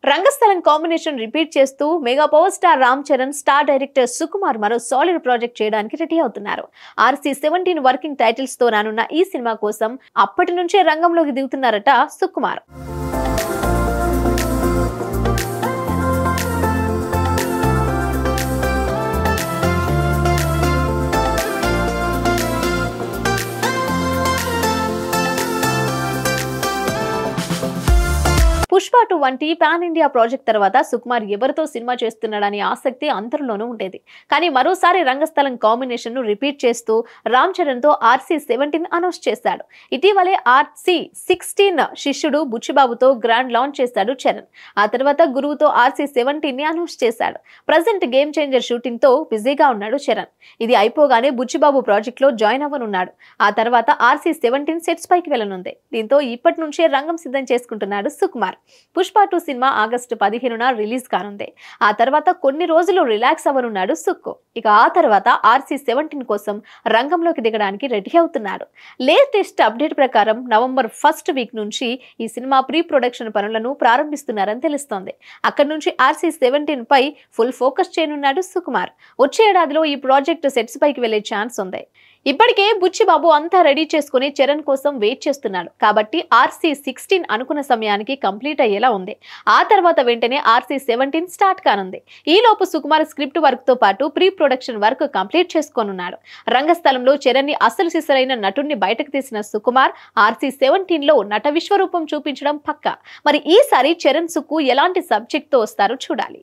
రంగస్థలం combination repeat చేస్తూ mega power star Ram Charan, star director Sukumar మరో solid project చేయడానికి రెడీ అవుతున్నారు. RC-17 వర్కింగ్ టైటిల్స్ తో రానున్న ఈ సినిమా కోసం అప్పటి నుంచే రంగంలోకి దిగుతున్నారట సుకుమార్. పుష్ప 2 వంటి పాన్ ఇండియా ప్రాజెక్ట్ తర్వాత సుకుమార్ ఎవరితో సినిమా చేస్తున్నాడని ఆసక్తి అందరిలోనూ ఉండేది. కానీ మరోసారి రంగస్థలం కాంబినేషన్ ను రిపీట్ చేస్తూ రామ్ చరణ్ తో RC-17 అనౌన్స్ చేశాడు. ఇటీవలే RC-16 శిష్యుడు బుచ్చిబాబుతో గ్రాండ్ లాంచ్ చేశాడు చరణ్. ఆ తర్వాత గురువుతో RC-17 ని అనౌన్స్ చేశాడు. ప్రజెంట్ గేమ్ చేంజర్ షూటింగ్ తో బిజీగా ఉన్నాడు చరణ్. ఇది అయిపోగానే బుచ్చిబాబు ప్రాజెక్ట్ లో జాయిన్ అవ్వనున్నాడు. ఆ తర్వాత RC-17 సెట్స్ పైకి వెళ్లనుంది. దీంతో ఇప్పటి నుంచే రంగం సిద్ధం చేసుకుంటున్నాడు సుకుమార్. పుష్ప 2 సినిమా ఆగస్టు 15న రిలీజ్ కానుంది. ఆ తర్వాత కొన్ని రోజులు రిలాక్స్ అవ్వనున్నాడు సుక్కు. ఇక ఆ తర్వాత RC-17 కోసం రంగంలోకి దిగడానికి రెడీ అవుతున్నాడు. లేటెస్ట్ అప్డేట్ ప్రకారం నవంబర్ 1st వీక్ నుంచి ఈ సినిమా ప్రీ ప్రొడక్షన్ పనులను ప్రారంభిస్తున్నారని తెలుస్తోంది. అక్కడి నుంచి RC-17 పై ఫుల్ ఫోకస్ చేయనున్నాడు సుకుమార్. వచ్చే ఏడాదిలో ఈ ప్రాజెక్ట్ సెట్స్ పైకి వెళ్లే ఛాన్స్ ఉంది. ఇప్పటికే బుచ్చిబాబు అంతా రెడీ చేసుకుని చరణ్ కోసం వెయిట్ చేస్తున్నాడు. కాబట్టి RC-16 అనుకున్న సమయానికి కంప్లీట్ అయ్యేలా ఉంది. ఆ తర్వాత వెంటనే RC-17 స్టార్ట్ కానుంది. ఈలోపు సుకుమార్ స్క్రిప్ట్ వర్క్ తో పాటు ప్రీ ప్రొడక్షన్ వర్క్ కంప్లీట్ చేసుకోనున్నాడు. రంగస్థలంలో చరణ్ ని అసలు సిసరైన నటుడిని బయటకు తీసిన సుకుమార్ RC-17 లో నట విశ్వరూపం చూపించడం పక్కా. మరి ఈసారి చరణ్ సుక్కు ఎలాంటి సబ్జెక్ట్ తో వస్తారో చూడాలి.